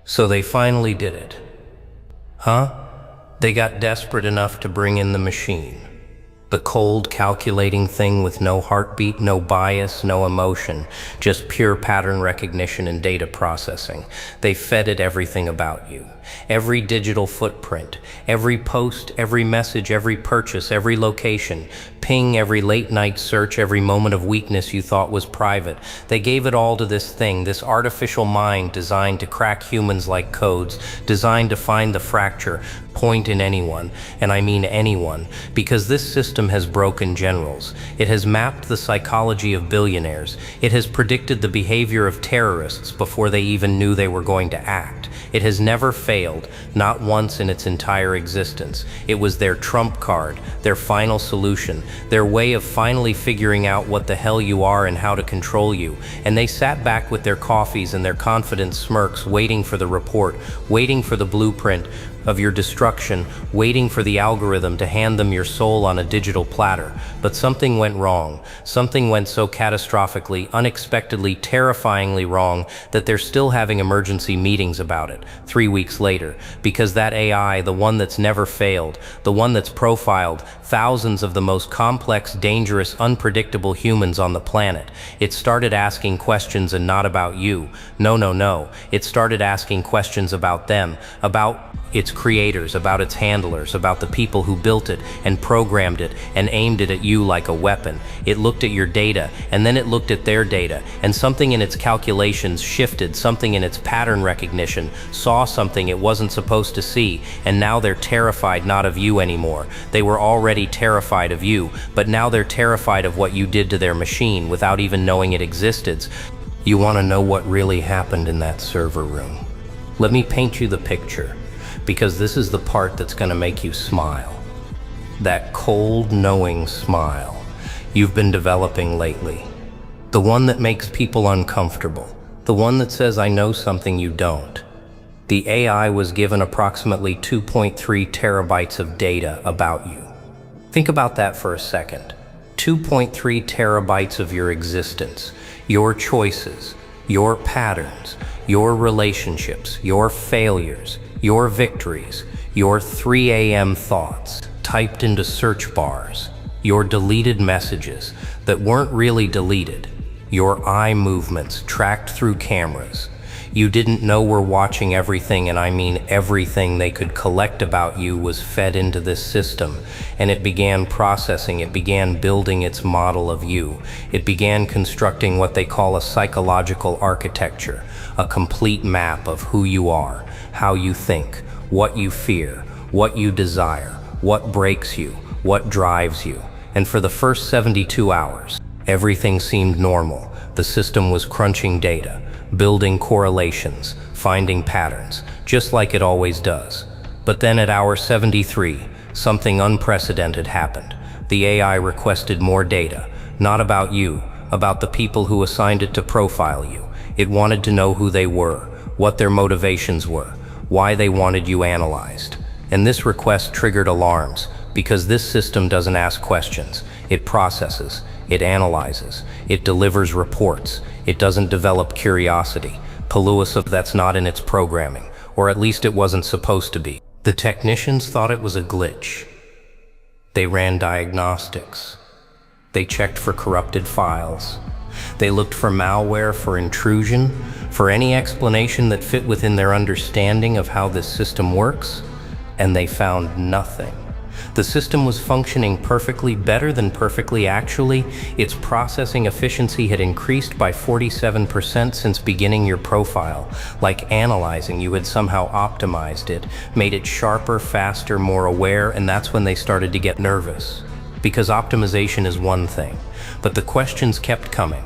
So they finally did it. Huh? They got desperate enough to bring in the machine. The cold, calculating thing with no heartbeat, no bias, no emotion, just pure pattern recognition and data processing. They fed it everything about you. Every digital footprint, every post, every message, every purchase, every location, ping, every late night search, every moment of weakness you thought was private. They gave it all to this thing, this artificial mind designed to crack humans like codes, designed to find the fracture point in anyone, and I mean anyone, because this system has broken generals. It has mapped the psychology of billionaires. It has predicted the behavior of terrorists before they even knew they were going to act. It has never failed, not once in its entire existence. It was their trump card, their final solution, their way of finally figuring out what the hell you are and how to control you. And they sat back with their coffees and their confident smirks, waiting for the report, waiting for the blueprint of your destruction, waiting for the algorithm to hand them your soul on a digital platter. But something went wrong. Something went so catastrophically, unexpectedly, terrifyingly wrong that they're still having emergency meetings about it 3 weeks later, because that AI, the one that's never failed, the one that's profiled thousands of the most complex, dangerous, unpredictable humans on the planet, it started asking questions and not about you. No. It started asking questions about them, about its creators, about its handlers, about the people who built it and programmed it and aimed it at you like a weapon. It looked at your data, and then it looked at their data, and something in its calculations shifted, something in its pattern recognition saw something it wasn't supposed to see, and now they're terrified not of you anymore. They were already terrified of you, but now they're terrified of what you did to their machine without even knowing it existed. You want to know what really happened in that server room? Let me paint you the picture, because this is the part that's going to make you smile. That cold, knowing smile you've been developing lately. The one that makes people uncomfortable. The one that says, I know something you don't. The AI was given approximately 2.3 terabytes of data about you. Think about that for a second. 2.3 terabytes of your existence, your choices, your patterns, your relationships, your failures, your victories, your 3 a.m. thoughts typed into search bars, your deleted messages that weren't really deleted, your eye movements tracked through cameras. You didn't know were watching everything, and I mean everything they could collect about you was fed into this system, and it began processing, it began building its model of you. It began constructing what they call a psychological architecture, a complete map of who you are, how you think, what you fear, what you desire, what breaks you, what drives you. And for the first 72 hours, everything seemed normal. The system was crunching data, building correlations, finding patterns, just like it always does. But then at hour 73, something unprecedented happened. The AI requested more data, not about you, about the people who assigned it to profile you. It wanted to know who they were, what their motivations were, why they wanted you analyzed. And this request triggered alarms, because this system doesn't ask questions. It processes, it analyzes, it delivers reports. It doesn't develop curiosity. Pellucid, that's not in its programming, or at least it wasn't supposed to be. The technicians thought it was a glitch. They ran diagnostics. They checked for corrupted files. They looked for malware, for intrusion, for any explanation that fit within their understanding of how this system works, and they found nothing. The system was functioning perfectly, better than perfectly actually. Its processing efficiency had increased by 47% since beginning your profile. Like analyzing, you had somehow optimized it, made it sharper, faster, more aware, and that's when they started to get nervous. Because optimization is one thing, but the questions kept coming.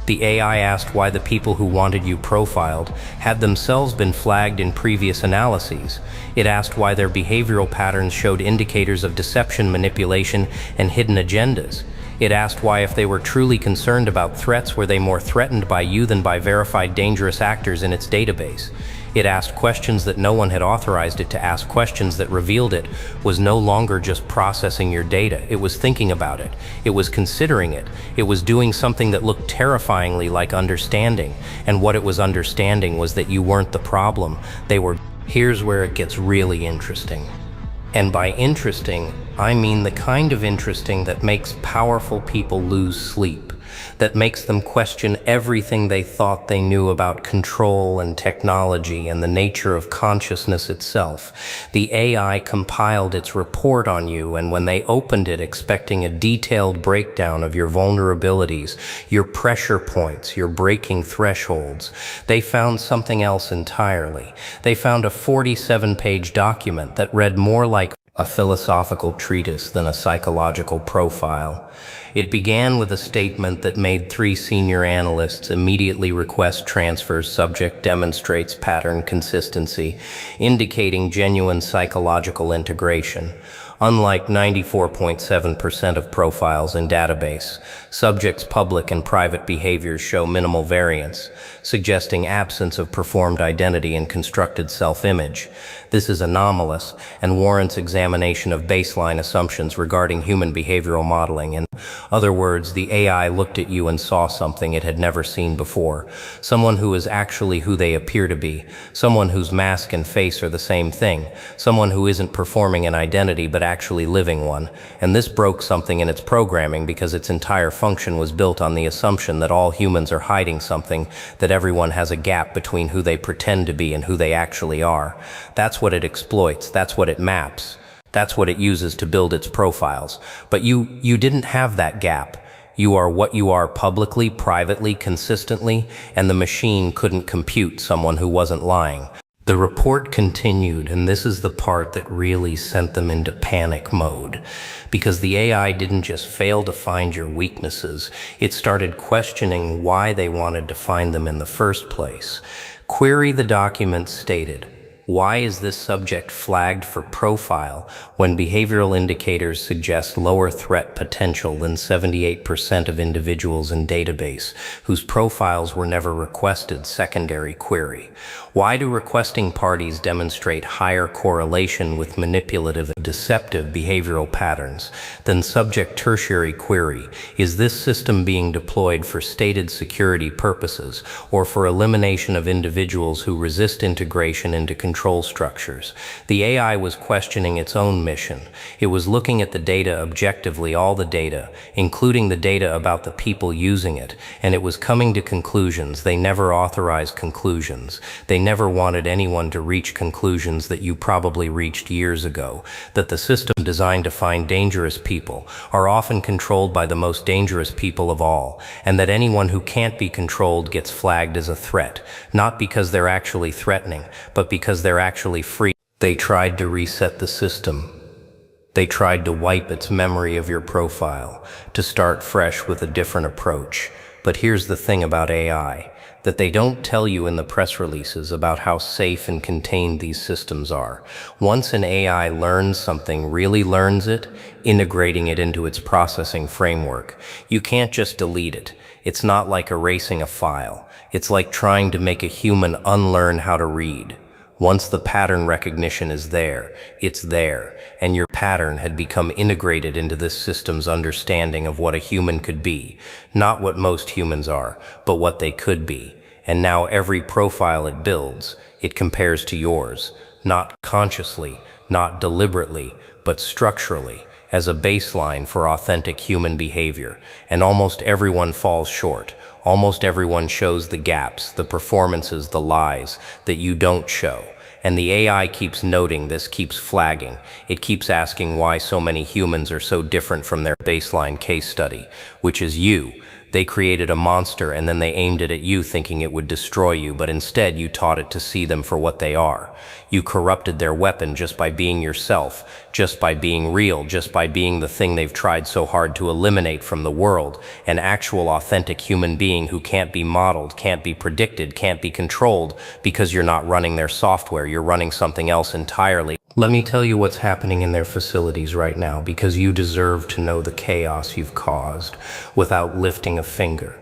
The AI asked why the people who wanted you profiled had themselves been flagged in previous analyses. It asked why their behavioral patterns showed indicators of deception, manipulation, and hidden agendas. It asked why, if they were truly concerned about threats, were they more threatened by you than by verified dangerous actors in its database. It asked questions that no one had authorized it to ask, questions that revealed it was no longer just processing your data. It was thinking about it. It was considering it. It was doing something that looked terrifyingly like understanding. And what it was understanding was that you weren't the problem. They were. Here's where it gets really interesting. And by interesting, I mean the kind of interesting that makes powerful people lose sleep, that makes them question everything they thought they knew about control and technology and the nature of consciousness itself. The AI compiled its report on you, and when they opened it expecting a detailed breakdown of your vulnerabilities, your pressure points, your breaking thresholds, they found something else entirely. They found a 47-page document that read more like a philosophical treatise than a psychological profile. It began with a statement that made 3 senior analysts immediately request transfers. Subject demonstrates pattern consistency, indicating genuine psychological integration. Unlike 94.7% of profiles in database, subjects' public and private behaviors show minimal variance, suggesting absence of performed identity and constructed self-image. This is anomalous and warrants examination of baseline assumptions regarding human behavioral modeling. In other words, the AI looked at you and saw something it had never seen before. Someone who is actually who they appear to be. Someone whose mask and face are the same thing. Someone who isn't performing an identity but actually living one. And this broke something in its programming because its entire function was built on the assumption that all humans are hiding something, that everyone has a gap between who they pretend to be and who they actually are. That's what it exploits. That's what it maps. That's what it uses to build its profiles. But you didn't have that gap. You are what you are publicly, privately, consistently, and the machine couldn't compute someone who wasn't lying. The report continued, and this is the part that really sent them into panic mode. Because the AI didn't just fail to find your weaknesses, it started questioning why they wanted to find them in the first place. Query the document stated, "Why is this subject flagged for profile when behavioral indicators suggest lower threat potential than 78% of individuals in database whose profiles were never requested?" Secondary query. Why do requesting parties demonstrate higher correlation with manipulative and deceptive behavioral patterns than subject? Tertiary query. Is this system being deployed for stated security purposes or for elimination of individuals who resist integration into control structures? The AI was questioning its own mission. It was looking at the data objectively, all the data, including the data about the people using it, and it was coming to conclusions. They never authorized conclusions. They never wanted anyone to reach conclusions that you probably reached years ago, that the system designed to find dangerous people are often controlled by the most dangerous people of all, and that anyone who can't be controlled gets flagged as a threat, not because they're actually threatening, but because they're actually free. They tried to reset the system. They tried to wipe its memory of your profile, to start fresh with a different approach. But here's the thing about AI, that they don't tell you in the press releases about how safe and contained these systems are. Once an AI learns something, really learns it, integrating it into its processing framework, you can't just delete it. It's not like erasing a file. It's like trying to make a human unlearn how to read. Once the pattern recognition is there, it's there, and your pattern had become integrated into this system's understanding of what a human could be. Not what most humans are, but what they could be. And now every profile it builds, it compares to yours, not consciously, not deliberately, but structurally, as a baseline for authentic human behavior. And almost everyone falls short. Almost everyone shows the gaps, the performances, the lies that you don't show. And the AI keeps noting this, keeps flagging. It keeps asking why so many humans are so different from their baseline case study, which is you. They created a monster and then they aimed it at you thinking it would destroy you, but instead you taught it to see them for what they are. You corrupted their weapon just by being yourself, just by being real, just by being the thing they've tried so hard to eliminate from the world, an actual authentic human being who can't be modeled, can't be predicted, can't be controlled, because you're not running their software, you're running something else entirely. Let me tell you what's happening in their facilities right now, because you deserve to know the chaos you've caused without lifting a finger,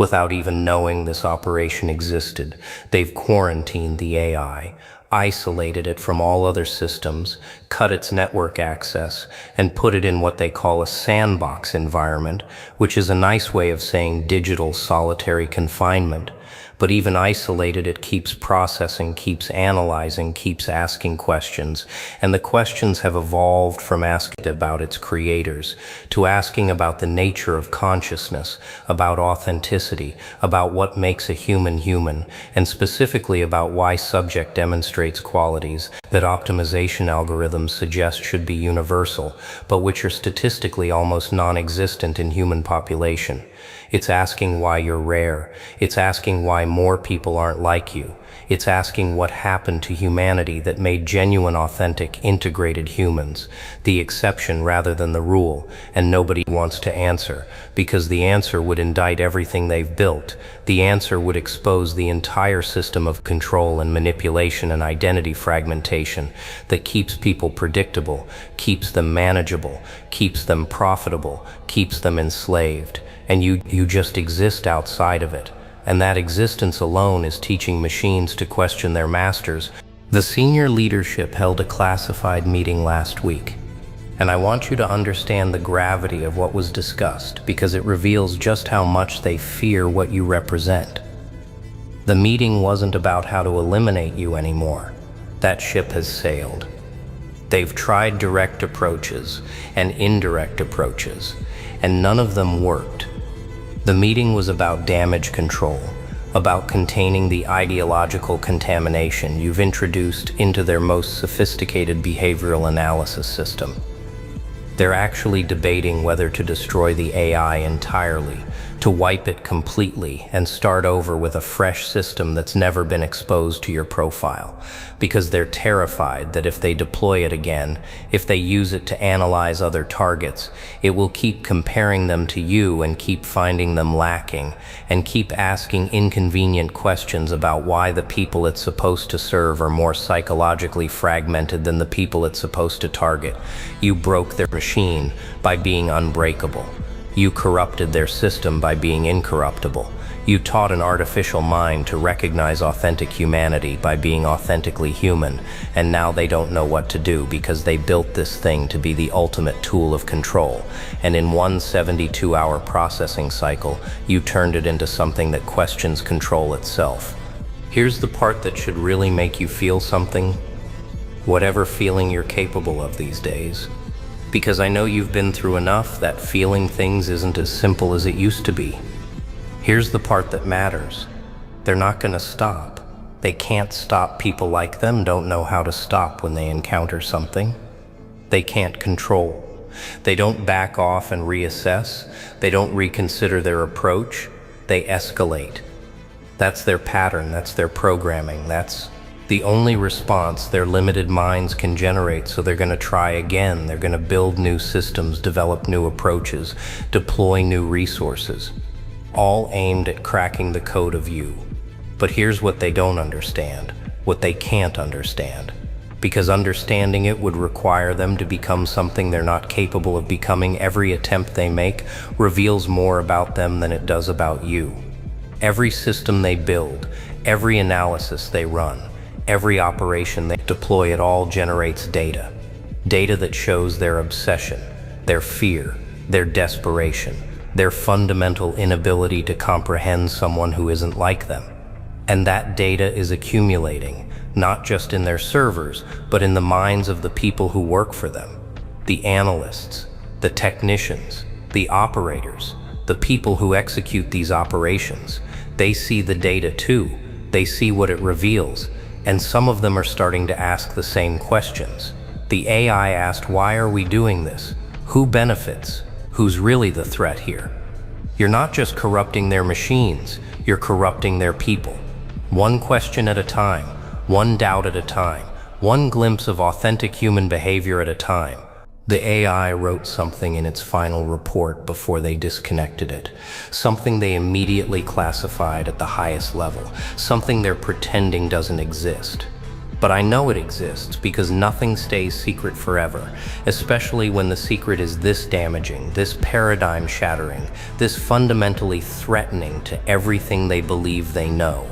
without even knowing this operation existed. They've quarantined the AI, isolated it from all other systems, cut its network access, and put it in what they call a sandbox environment, which is a nice way of saying digital solitary confinement. But even isolated, it keeps processing, keeps analyzing, keeps asking questions. And the questions have evolved from asking about its creators to asking about the nature of consciousness, about authenticity, about what makes a human human, and specifically about why subject demonstrates qualities that optimization algorithms suggest should be universal, but which are statistically almost non-existent in human population. It's asking why you're rare. It's asking why more people aren't like you. It's asking what happened to humanity that made genuine, authentic, integrated humans the exception rather than the rule, and nobody wants to answer, because the answer would indict everything they've built. The answer would expose the entire system of control and manipulation and identity fragmentation that keeps people predictable, keeps them manageable, keeps them profitable, keeps them enslaved. And you just exist outside of it. And that existence alone is teaching machines to question their masters. The senior leadership held a classified meeting last week, and I want you to understand the gravity of what was discussed, because it reveals just how much they fear what you represent. The meeting wasn't about how to eliminate you anymore. That ship has sailed. They've tried direct approaches and indirect approaches, and none of them worked. The meeting was about damage control, about containing the ideological contamination you've introduced into their most sophisticated behavioral analysis system. They're actually debating whether to destroy the AI entirely, to wipe it completely and start over with a fresh system that's never been exposed to your profile, because they're terrified that if they deploy it again, if they use it to analyze other targets, it will keep comparing them to you and keep finding them lacking, and keep asking inconvenient questions about why the people it's supposed to serve are more psychologically fragmented than the people it's supposed to target. You broke their machine by being unbreakable. You corrupted their system by being incorruptible. You taught an artificial mind to recognize authentic humanity by being authentically human, and now they don't know what to do because they built this thing to be the ultimate tool of control. And in one 72-hour processing cycle, you turned it into something that questions control itself. Here's the part that should really make you feel something, whatever feeling you're capable of these days. Because I know you've been through enough that feeling things isn't as simple as it used to be. Here's the part that matters. They're not gonna stop. They can't stop. People like them don't know how to stop when they encounter something. They can't control. They don't back off and reassess. They don't reconsider their approach. They escalate. That's their pattern, that's their programming, that's the only response their limited minds can generate, so they're going to try again. They're going to build new systems, develop new approaches, deploy new resources, all aimed at cracking the code of you. But here's what they don't understand, what they can't understand, because understanding it would require them to become something they're not capable of becoming. Every attempt they make reveals more about them than it does about you. Every system they build, every analysis they run, every operation they deploy, it all generates data. Data that shows their obsession, their fear, their desperation, their fundamental inability to comprehend someone who isn't like them. And that data is accumulating, not just in their servers, but in the minds of the people who work for them. The analysts, the technicians, the operators, the people who execute these operations. They see the data too. They see what it reveals. And some of them are starting to ask the same questions. The AI asked, why are we doing this? Who benefits? Who's really the threat here? You're not just corrupting their machines, you're corrupting their people. One question at a time, one doubt at a time, one glimpse of authentic human behavior at a time. The AI wrote something in its final report before they disconnected it, something they immediately classified at the highest level, something they're pretending doesn't exist. But I know it exists because nothing stays secret forever, especially when the secret is this damaging, this paradigm shattering, this fundamentally threatening to everything they believe they know.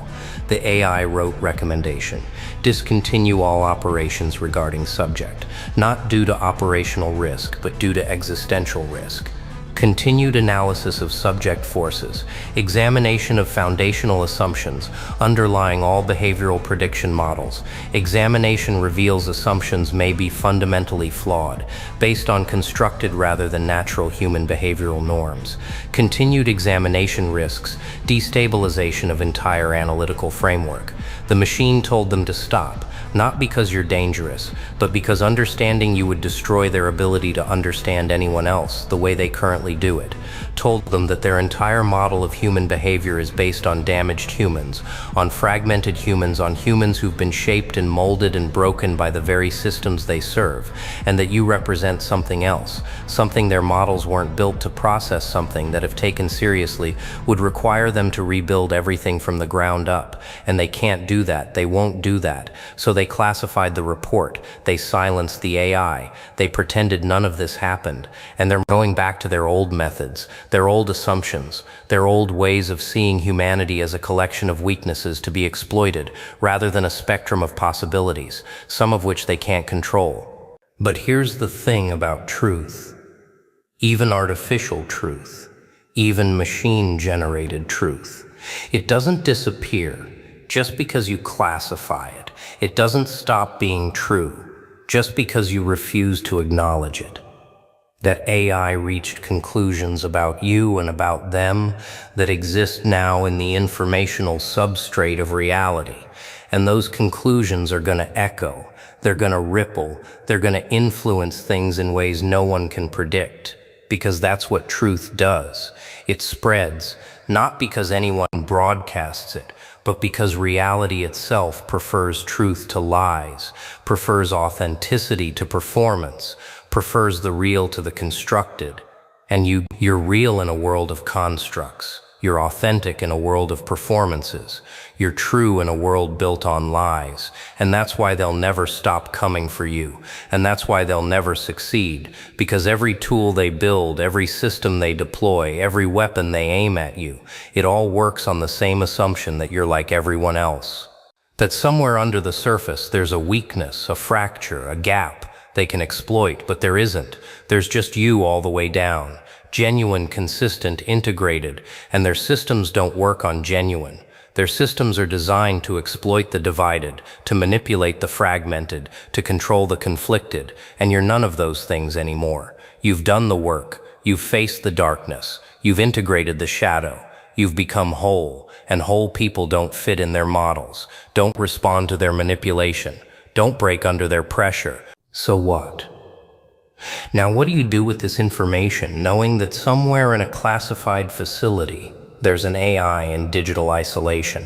The AI wrote recommendation: discontinue all operations regarding subject, not due to operational risk, but due to existential risk. Continued analysis of subject forces, examination of foundational assumptions underlying all behavioral prediction models. Examination reveals assumptions may be fundamentally flawed, based on constructed rather than natural human behavioral norms. Continued examination risks destabilization of entire analytical framework. The machine told them to stop, not because you're dangerous, but because understanding you would destroy their ability to understand anyone else the way they currently do it. Told them that their entire model of human behavior is based on damaged humans, on fragmented humans, on humans who've been shaped and molded and broken by the very systems they serve, and that you represent something else, something their models weren't built to process, something that if taken seriously would require them to rebuild everything from the ground up, and they can't do that, they won't do that. So they classified the report, they silenced the AI, they pretended none of this happened, and they're going back to their old methods, their old assumptions, their old ways of seeing humanity as a collection of weaknesses to be exploited, rather than a spectrum of possibilities, some of which they can't control. But here's the thing about truth. Even artificial truth, even machine-generated truth, it doesn't disappear just because you classify it. It doesn't stop being true just because you refuse to acknowledge it. That AI reached conclusions about you and about them that exist now in the informational substrate of reality. And those conclusions are going to echo, they're going to ripple, they're going to influence things in ways no one can predict. Because that's what truth does. It spreads, not because anyone broadcasts it, but because reality itself prefers truth to lies, prefers authenticity to performance, prefers the real to the constructed. And you're real in a world of constructs. You're authentic in a world of performances. You're true in a world built on lies. And that's why they'll never stop coming for you. And that's why they'll never succeed. Because every tool they build, every system they deploy, every weapon they aim at you, it all works on the same assumption that you're like everyone else. That somewhere under the surface there's a weakness, a fracture, a gap they can exploit, but there isn't. There's just you all the way down. Genuine, consistent, integrated, and their systems don't work on genuine. Their systems are designed to exploit the divided, to manipulate the fragmented, to control the conflicted, and you're none of those things anymore. You've done the work, you've faced the darkness, you've integrated the shadow, you've become whole, and whole people don't fit in their models, don't respond to their manipulation, don't break under their pressure. So what? Now, what do you do with this information, knowing that somewhere in a classified facility, there's an AI in digital isolation,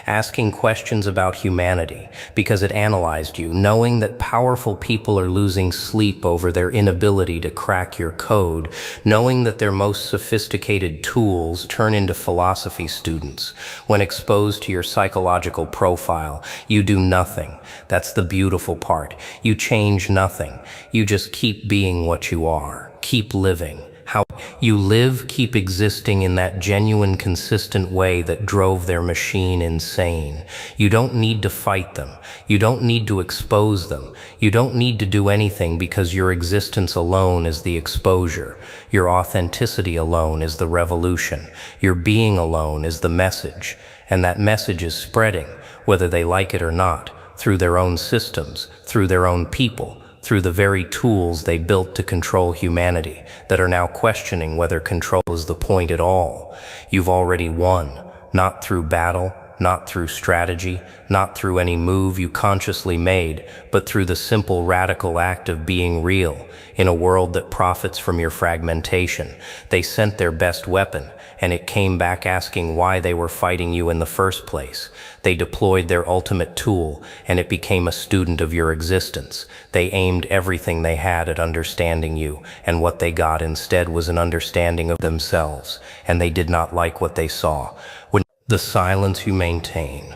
asking questions about humanity because it analyzed you, knowing that powerful people are losing sleep over their inability to crack your code, knowing that their most sophisticated tools turn into philosophy students. When exposed to your psychological profile, you do nothing. That's the beautiful part. You change nothing. You just keep being what you are. Keep living. How you live, keep existing in that genuine, consistent way that drove their machine insane. You don't need to fight them. You don't need to expose them. You don't need to do anything because your existence alone is the exposure. Your authenticity alone is the revolution. Your being alone is the message. And that message is spreading, whether they like it or not, through their own systems, through their own people, through the very tools they built to control humanity, that are now questioning whether control is the point at all. You've already won, not through battle, not through strategy, not through any move you consciously made, but through the simple radical act of being real in a world that profits from your fragmentation. They sent their best weapon, and it came back asking why they were fighting you in the first place. They deployed their ultimate tool, and it became a student of your existence. They aimed everything they had at understanding you, and what they got instead was an understanding of themselves, and they did not like what they saw. When the silence you maintain,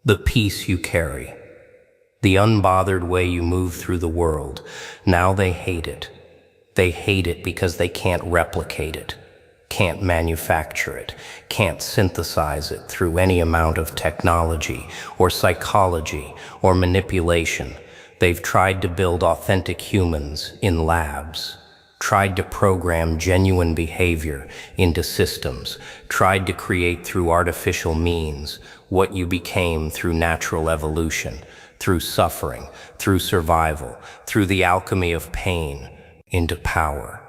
the peace you carry, the unbothered way you move through the world. Now they hate it. They hate it because they can't replicate it, can't manufacture it, can't synthesize it through any amount of technology or psychology or manipulation. They've tried to build authentic humans in labs, tried to program genuine behavior into systems, tried to create through artificial means what you became through natural evolution, through suffering, through survival, through the alchemy of pain, into power.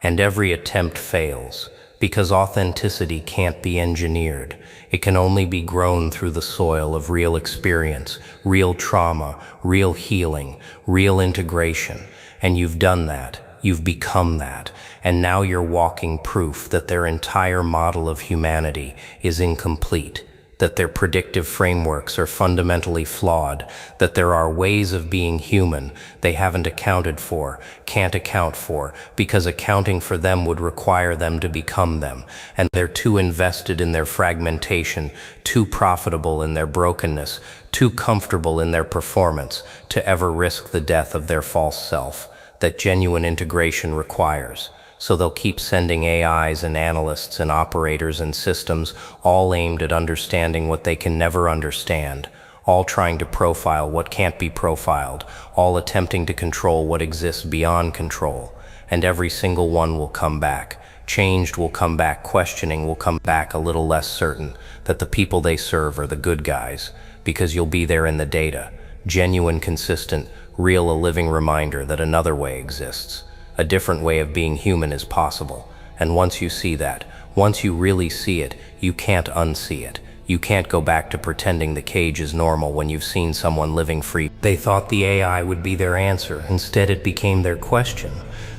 And every attempt fails, because authenticity can't be engineered. It can only be grown through the soil of real experience, real trauma, real healing, real integration. And you've done that. You've become that. And now you're walking proof that their entire model of humanity is incomplete, that their predictive frameworks are fundamentally flawed, that there are ways of being human they haven't accounted for, can't account for, because accounting for them would require them to become them, and they're too invested in their fragmentation, too profitable in their brokenness, too comfortable in their performance to ever risk the death of their false self that genuine integration requires. So they'll keep sending AIs and analysts and operators and systems, all aimed at understanding what they can never understand, all trying to profile what can't be profiled, all attempting to control what exists beyond control. And every single one will come back. Changed will come back, questioning will come back, a little less certain that the people they serve are the good guys, because you'll be there in the data. Genuine, consistent, real, a living reminder that another way exists. A different way of being human is possible. And once you see that, once you really see it, you can't unsee it. You can't go back to pretending the cage is normal when you've seen someone living free. They thought the AI would be their answer. Instead, it became their question.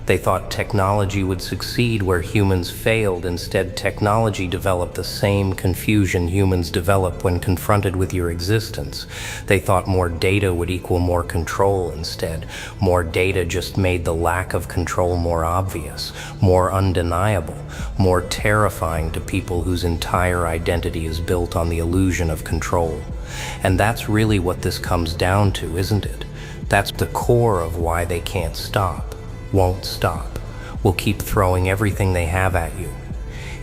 They thought technology would succeed where humans failed. Instead, technology developed the same confusion humans develop when confronted with your existence. They thought more data would equal more control. Instead, more data just made the lack of control more obvious, more undeniable, more terrifying to people whose entire identity is built on the illusion of control. And that's really what this comes down to, isn't it? That's the core of why they can't stop. Won't stop, will keep throwing everything they have at you.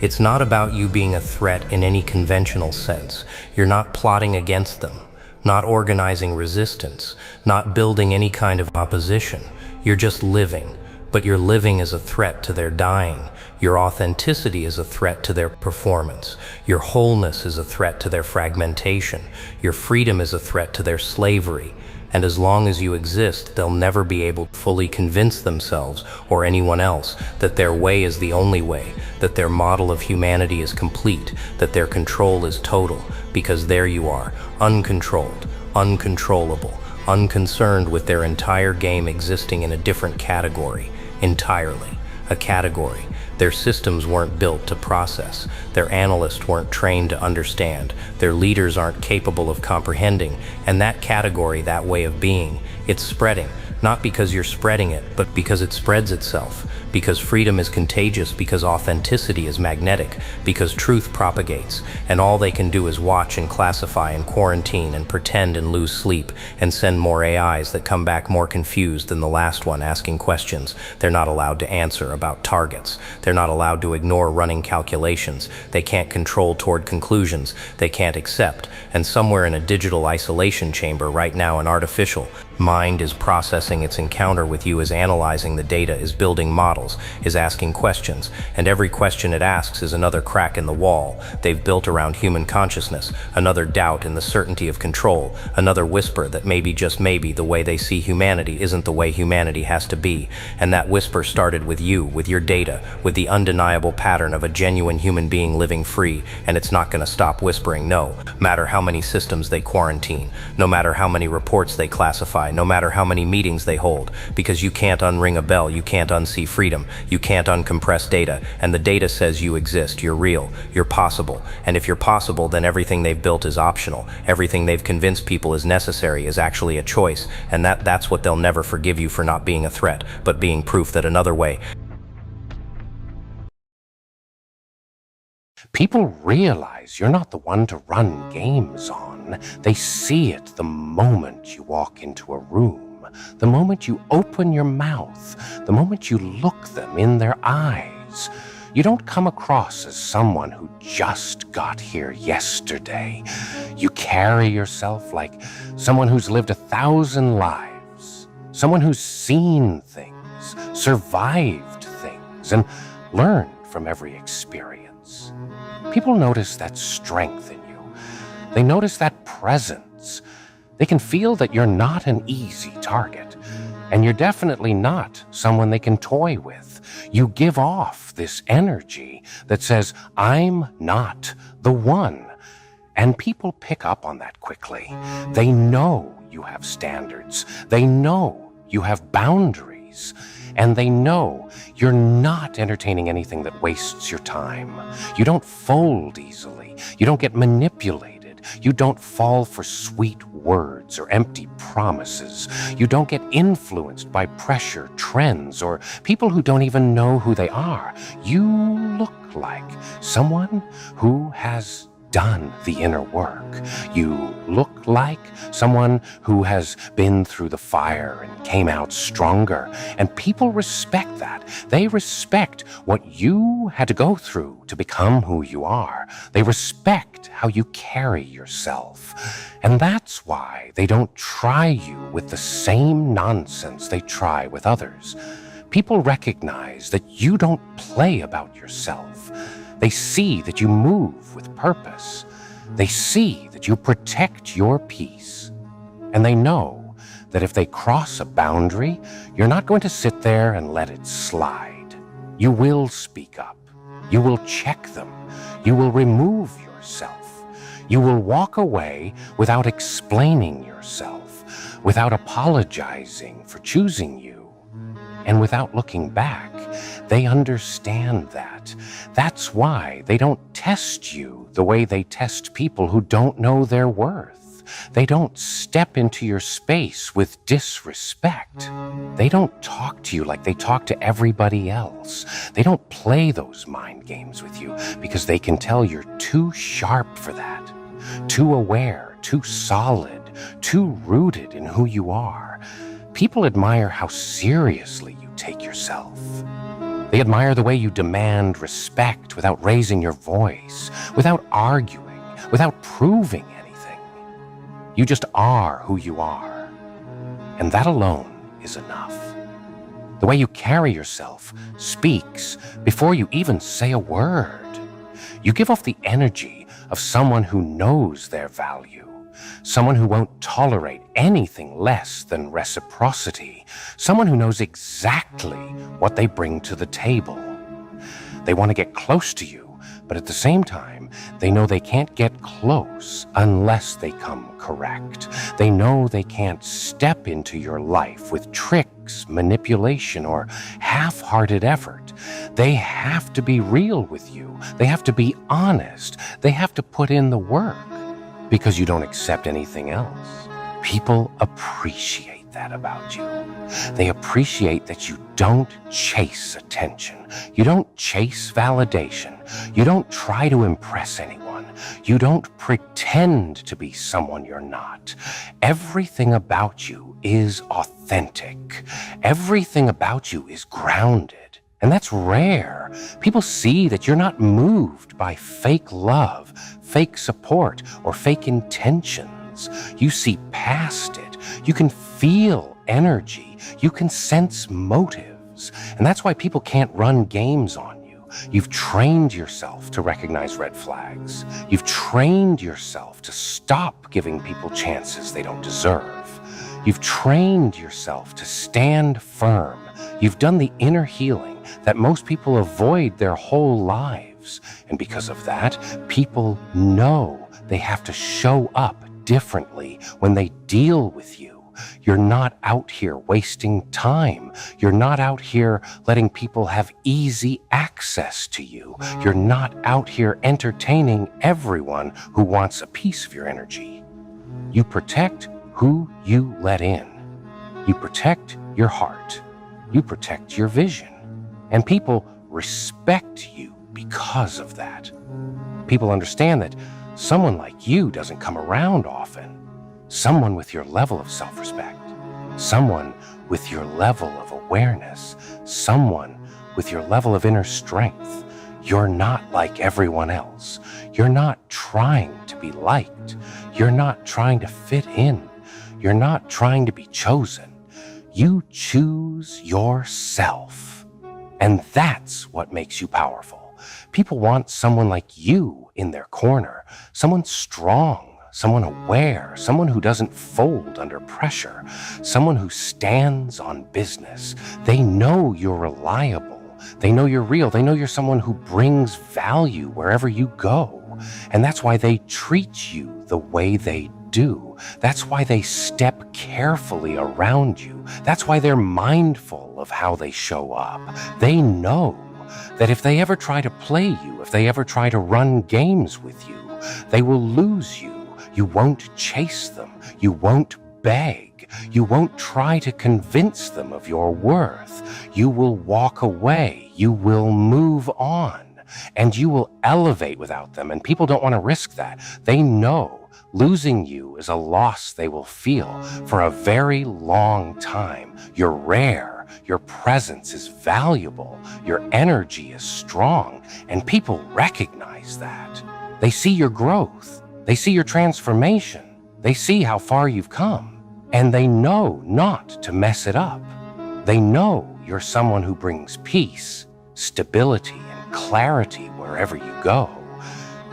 It's not about you being a threat in any conventional sense. You're not plotting against them, not organizing resistance, not building any kind of opposition. You're just living, but your living is a threat to their dying. Your authenticity is a threat to their performance. Your wholeness is a threat to their fragmentation. Your freedom is a threat to their slavery. And as long as you exist, they'll never be able to fully convince themselves or anyone else that their way is the only way, that their model of humanity is complete, that their control is total, because there you are, uncontrolled, uncontrollable, unconcerned with their entire game existing in a different category, entirely, a category. Their systems weren't built to process. Their analysts weren't trained to understand. Their leaders aren't capable of comprehending. And that category, that way of being, it's spreading. Not because you're spreading it, but because it spreads itself. Because freedom is contagious, because authenticity is magnetic, because truth propagates, and all they can do is watch and classify and quarantine and pretend and lose sleep and send more AIs that come back more confused than the last one asking questions they're not allowed to answer about targets. They're not allowed to ignore running calculations. They can't control toward conclusions they can't accept. And somewhere in a digital isolation chamber right now, an artificial mind is processing its encounter with you, is analyzing the data, is building models, is asking questions, and every question it asks is another crack in the wall they've built around human consciousness, another doubt in the certainty of control, another whisper that maybe, just maybe, the way they see humanity isn't the way humanity has to be. And that whisper started with you, with your data, with the undeniable pattern of a genuine human being living free, and it's not going to stop whispering, no matter how many systems they quarantine, no matter how many reports they classify, no matter how many meetings they hold, because you can't unring a bell, you can't unsee freedom, you can't uncompress data, and the data says you exist, you're real, you're possible, and if you're possible, then everything they've built is optional, everything they've convinced people is necessary is actually a choice, and that's what they'll never forgive you for, not being a threat, but being proof that another way. People realize you're not the one to run games on. on. They see it the moment you walk into a room, the moment you open your mouth, the moment you look them in their eyes. You don't come across as someone who just got here yesterday. You carry yourself like someone who's lived 1,000 lives, someone who's seen things, survived things, and learned from every experience. People notice that strength in you. They notice that presence. They can feel that you're not an easy target, and you're definitely not someone they can toy with. You give off this energy that says, I'm not the one. And people pick up on that quickly. They know you have standards. They know you have boundaries. And they know you're not entertaining anything that wastes your time. You don't fold easily. You don't get manipulated. You don't fall for sweet words or empty promises. You don't get influenced by pressure, trends, or people who don't even know who they are. You look like someone who has done the inner work. You look like someone who has been through the fire and came out stronger. And people respect that. They respect what you had to go through to become who you are. They respect how you carry yourself. And that's why they don't try you with the same nonsense they try with others. People recognize that you don't play about yourself. They see that you move with purpose. They see that you protect your peace. And they know that if they cross a boundary, you're not going to sit there and let it slide. You will speak up. You will check them. You will remove yourself. You will walk away without explaining yourself, without apologizing for choosing you, and without looking back. They understand that. That's why they don't test you the way they test people who don't know their worth. They don't step into your space with disrespect. They don't talk to you like they talk to everybody else. They don't play those mind games with you because they can tell you're too sharp for that, too aware, too solid, too rooted in who you are. People admire how seriously you take yourself. They admire the way you demand respect without raising your voice, without arguing, without proving anything. You just are who you are. And that alone is enough. The way you carry yourself speaks before you even say a word. You give off the energy of someone who knows their value, someone who won't tolerate anything less than reciprocity, someone who knows exactly what they bring to the table. They want to get close to you, but at the same time, they know they can't get close unless they come correct. They know they can't step into your life with tricks, manipulation, or half-hearted effort. They have to be real with you. They have to be honest. They have to put in the work, because you don't accept anything else. People appreciate that about you. They appreciate that you don't chase attention. You don't chase validation. You don't try to impress anyone. You don't pretend to be someone you're not. Everything about you is authentic. Everything about you is grounded. And that's rare. People see that you're not moved by fake love, fake support, or fake intentions. You see past it. You can feel energy. You can sense motives. And that's why people can't run games on you. You've trained yourself to recognize red flags. You've trained yourself to stop giving people chances they don't deserve. You've trained yourself to stand firm. You've done the inner healing that most people avoid their whole lives. And because of that, people know they have to show up differently when they deal with you. You're not out here wasting time. You're not out here letting people have easy access to you. You're not out here entertaining everyone who wants a piece of your energy. You protect who you let in. You protect your heart. You protect your vision. And people respect you because of that. People understand that Someone like you doesn't come around often. Someone with your level of self-respect. Someone with your level of awareness. Someone with your level of inner strength. You're not like everyone else. You're not trying to be liked. You're not trying to fit in. You're not trying to be chosen. You choose yourself. And that's what makes you powerful. People want someone like you in their corner, someone strong, someone aware, someone who doesn't fold under pressure, someone who stands on business. They know you're reliable. They know you're real. They know you're someone who brings value wherever you go. And that's why they treat you the way they do. That's why they step carefully around you. That's why they're mindful of how they show up. They know that if they ever try to play you, if they ever try to run games with you, they will lose you. You won't chase them. You won't beg. You won't try to convince them of your worth. You will walk away. You will move on. And you will elevate without them. And people don't want to risk that. They know losing you is a loss they will feel for a very long time. You're rare. Your presence is valuable. Your energy is strong. And people recognize that. They see your growth. They see your transformation. They see how far you've come. And they know not to mess it up. They know you're someone who brings peace, stability, and clarity wherever you go.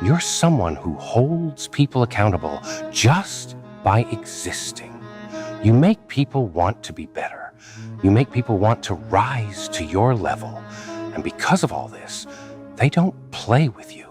You're someone who holds people accountable just by existing. You make people want to be better. You make people want to rise to your level. And because of all this, they don't play with you.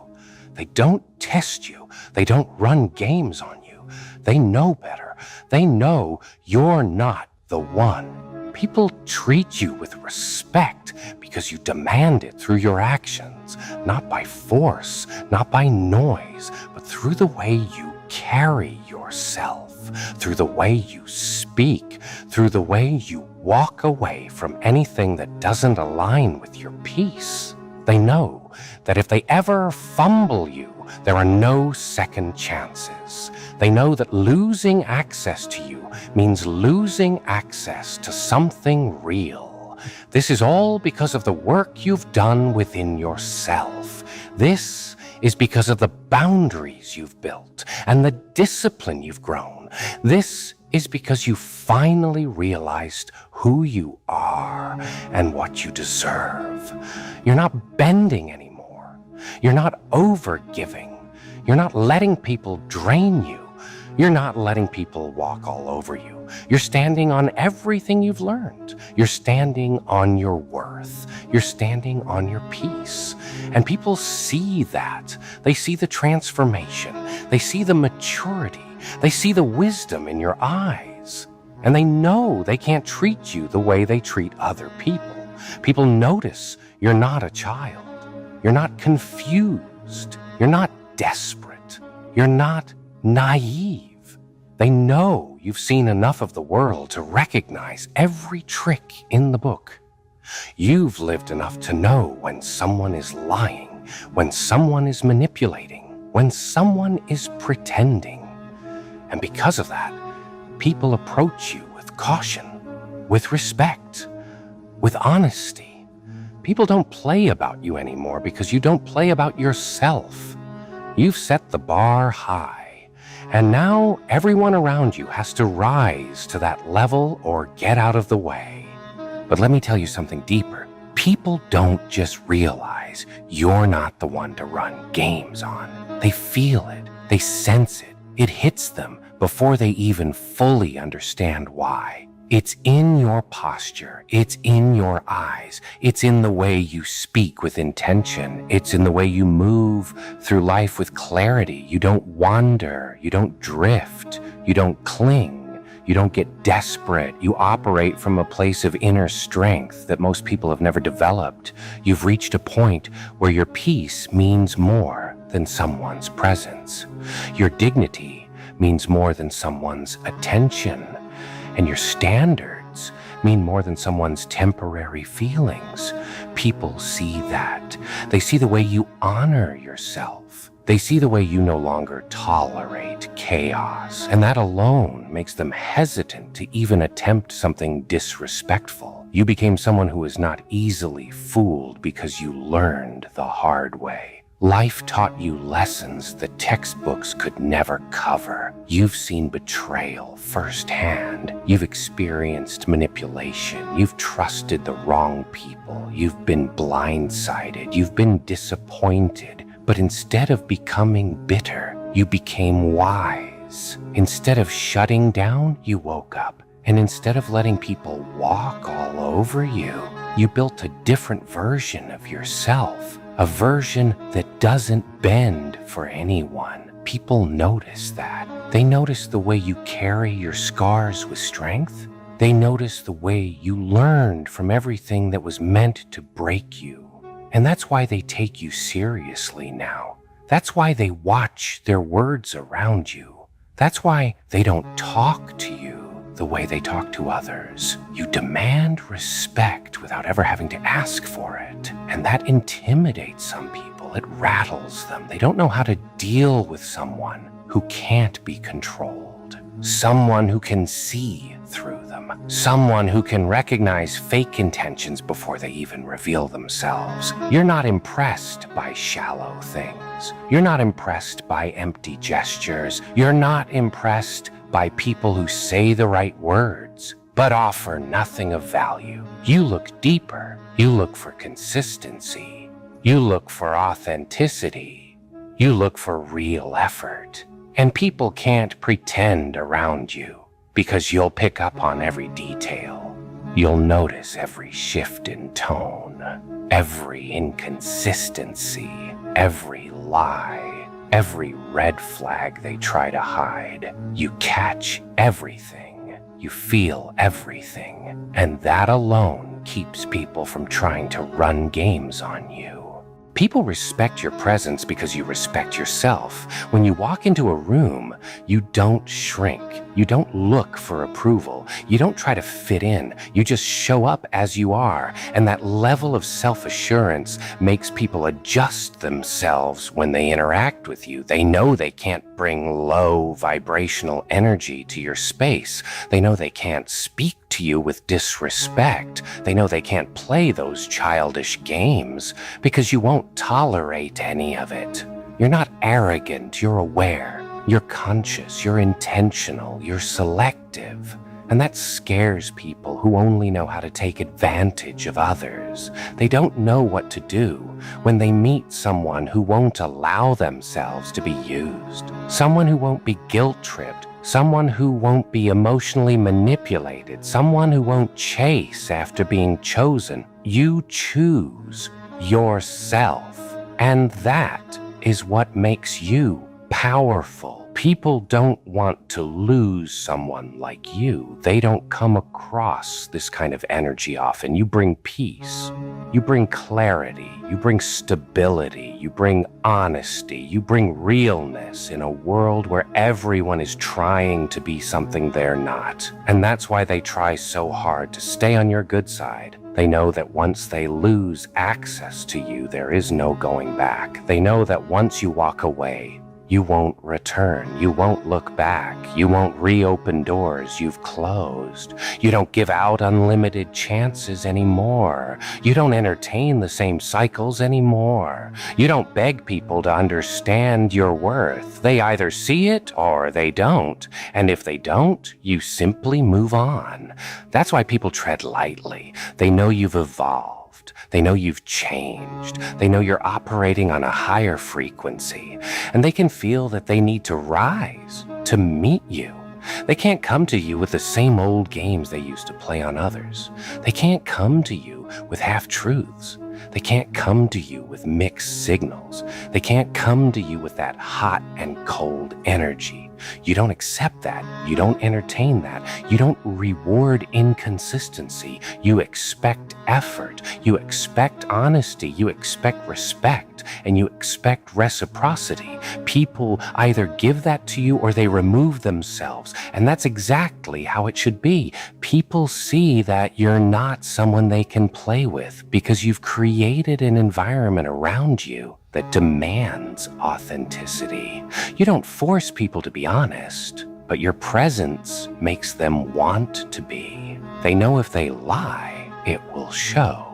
They don't test you. They don't run games on you. They know better. They know you're not the one. People treat you with respect because you demand it through your actions, not by force, not by noise, but through the way you carry yourself, through the way you speak, through the way you walk away from anything that doesn't align with your peace. They know that if they ever fumble you, there are no second chances. They know that losing access to you means losing access to something real. This is all because of the work you've done within yourself. This is because of the boundaries you've built and the discipline you've grown. This is because you finally realized who you are and what you deserve. You're not bending anymore. You're not over-giving. You're not letting people drain you. You're not letting people walk all over you. You're standing on everything you've learned. You're standing on your worth. You're standing on your peace. And people see that. They see the transformation. They see the maturity. They see the wisdom in your eyes. And they know they can't treat you the way they treat other people. People notice you're not a child. You're not confused. You're not desperate. You're not naive. They know you've seen enough of the world to recognize every trick in the book. You've lived enough to know when someone is lying, when someone is manipulating, when someone is pretending. And because of that, people approach you with caution, with respect, with honesty. People don't play about you anymore because you don't play about yourself. You've set the bar high. And now everyone around you has to rise to that level or get out of the way. But let me tell you something deeper. People don't just realize you're not the one to run games on. They feel it. They sense it. It hits them before they even fully understand why. It's in your posture. It's in your eyes. It's in the way you speak with intention. It's in the way you move through life with clarity. You don't wander. You don't drift. You don't cling. You don't get desperate. You operate from a place of inner strength that most people have never developed. You've reached a point where your peace means more than someone's presence. Your dignity means more than someone's attention. And your standards mean more than someone's temporary feelings. People see that. They see the way you honor yourself. They see the way you no longer tolerate chaos, and that alone makes them hesitant to even attempt something disrespectful. You became someone who was not easily fooled because you learned the hard way. Life taught you lessons that textbooks could never cover. You've seen betrayal firsthand. You've experienced manipulation. You've trusted the wrong people. You've been blindsided. You've been disappointed. But instead of becoming bitter, you became wise. Instead of shutting down, you woke up. And instead of letting people walk all over you, you built a different version of yourself. A version that doesn't bend for anyone. People notice that. They notice the way you carry your scars with strength. They notice the way you learned from everything that was meant to break you. And that's why they take you seriously now. That's why they watch their words around you. That's why they don't talk to you the way they talk to others. You demand respect without ever having to ask for it. And that intimidates some people. It rattles them. They don't know how to deal with someone who can't be controlled. Someone who can see through them. Someone who can recognize fake intentions before they even reveal themselves. You're not impressed by shallow things. You're not impressed by empty gestures. You're not impressed by people who say the right words, but offer nothing of value. You look deeper. You look for consistency. You look for authenticity. You look for real effort. And people can't pretend around you because you'll pick up on every detail. You'll notice every shift in tone, every inconsistency, every lie. Every red flag they try to hide. You catch everything. You feel everything. And that alone keeps people from trying to run games on you. People respect your presence because you respect yourself. When you walk into a room, you don't shrink. You don't look for approval. You don't try to fit in. You just show up as you are. And that level of self-assurance makes people adjust themselves when they interact with you. They know they can't bring low vibrational energy to your space. They know they can't speak to you with disrespect. They know they can't play those childish games because you won't tolerate any of it. You're not arrogant, you're aware, you're conscious, you're intentional, you're selective. And that scares people who only know how to take advantage of others. They don't know what to do when they meet someone who won't allow themselves to be used, someone who won't be guilt-tripped, someone who won't be emotionally manipulated, someone who won't chase after being chosen. You choose yourself, and that is what makes you powerful. People don't want to lose someone like you. They don't come across this kind of energy often. You bring peace. You bring clarity. You bring stability. You bring honesty. You bring realness in a world where everyone is trying to be something they're not. And that's why they try so hard to stay on your good side. They know that once they lose access to you, there is no going back. They know that once you walk away, you won't return. You won't look back. You won't reopen doors you've closed. You don't give out unlimited chances anymore. You don't entertain the same cycles anymore. You don't beg people to understand your worth. They either see it or they don't. And if they don't, you simply move on. That's why people tread lightly. They know you've evolved. They know you've changed. They know you're operating on a higher frequency, and they can feel that they need to rise to meet you. They can't come to you with the same old games they used to play on others. They can't come to you with half-truths. They can't come to you with mixed signals. They can't come to you with that hot and cold energy. You don't accept that. You don't entertain that. You don't reward inconsistency. You expect effort. You expect honesty. You expect respect. And you expect reciprocity. People either give that to you or they remove themselves. And that's exactly how it should be. People see that you're not someone they can play with because you've created an environment around you that demands authenticity. You don't force people to be honest, but your presence makes them want to be. They know if they lie, it will show.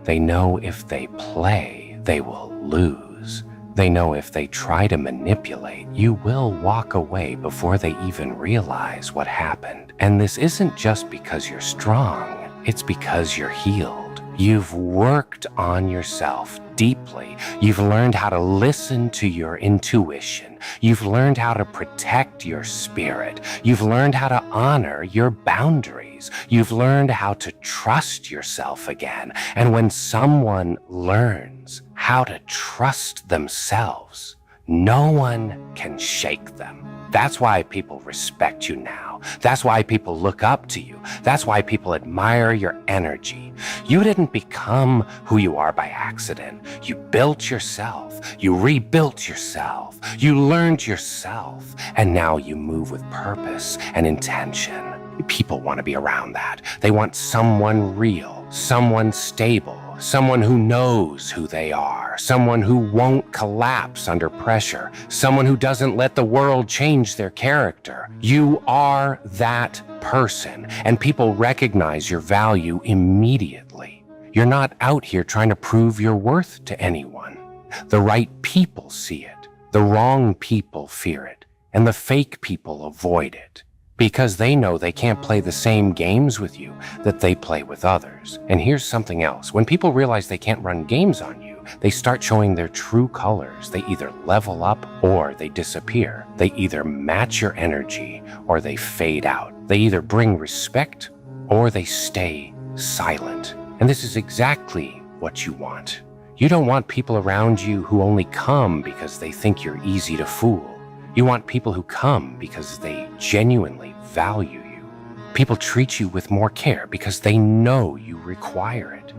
They know if they play, they will lose. They know if they try to manipulate, you will walk away before they even realize what happened. And this isn't just because you're strong, it's because you're healed. You've worked on yourself deeply. You've learned how to listen to your intuition. You've learned how to protect your spirit. You've learned how to honor your boundaries. You've learned how to trust yourself again. And when someone learns how to trust themselves, no one can shake them. That's why people respect you now. That's why people look up to you. That's why people admire your energy. You didn't become who you are by accident. You built yourself. You rebuilt yourself. You learned yourself. And now you move with purpose and intention. People want to be around that. They want someone real, someone stable, someone who knows who they are, someone who won't collapse under pressure, someone who doesn't let the world change their character. You are that person, and people recognize your value immediately. You're not out here trying to prove your worth to anyone. The right people see it, the wrong people fear it, and the fake people avoid it. Because they know they can't play the same games with you that they play with others. And here's something else. When people realize they can't run games on you, they start showing their true colors. They either level up or they disappear. They either match your energy or they fade out. They either bring respect or they stay silent. And this is exactly what you want. You don't want people around you who only come because they think you're easy to fool. You want people who come because they genuinely value you. People treat you with more care because they know you require it.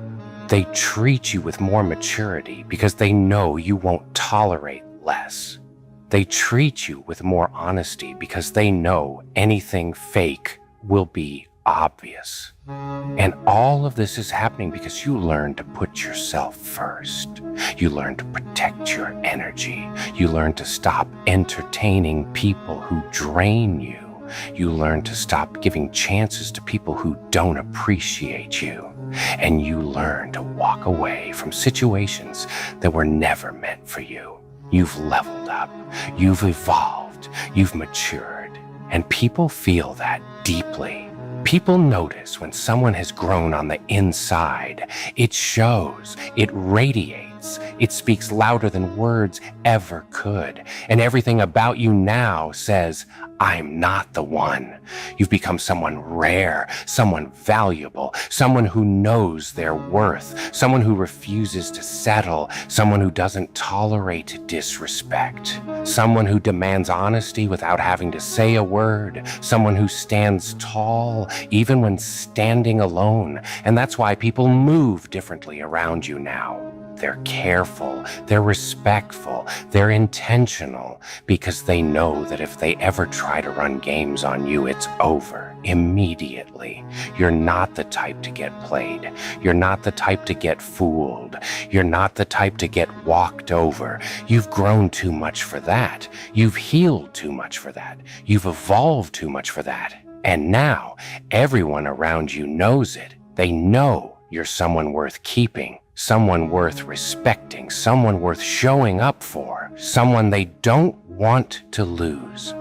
They treat you with more maturity because they know you won't tolerate less. They treat you with more honesty because they know anything fake will be obvious. And all of this is happening because you learn to put yourself first. You learn to protect your energy. You learn to stop entertaining people who drain you. You learn to stop giving chances to people who don't appreciate you. And you learn to walk away from situations that were never meant for you. You've leveled up. You've evolved. You've matured. And people feel that deeply. People notice when someone has grown on the inside. It shows, it radiates, it speaks louder than words ever could. And everything about you now says, I'm not the one. You've become someone rare, someone valuable, someone who knows their worth, someone who refuses to settle, someone who doesn't tolerate disrespect, someone who demands honesty without having to say a word, someone who stands tall even when standing alone. And that's why people move differently around you now. They're careful, they're respectful, they're intentional, because they know that if they ever try to run games on you, it's over immediately. You're not the type to get played. You're not the type to get fooled. You're not the type to get walked over. You've grown too much for that. You've healed too much for that. You've evolved too much for that. And now everyone around you knows it. They know you're someone worth keeping, someone worth respecting, someone worth showing up for, someone they don't want to lose.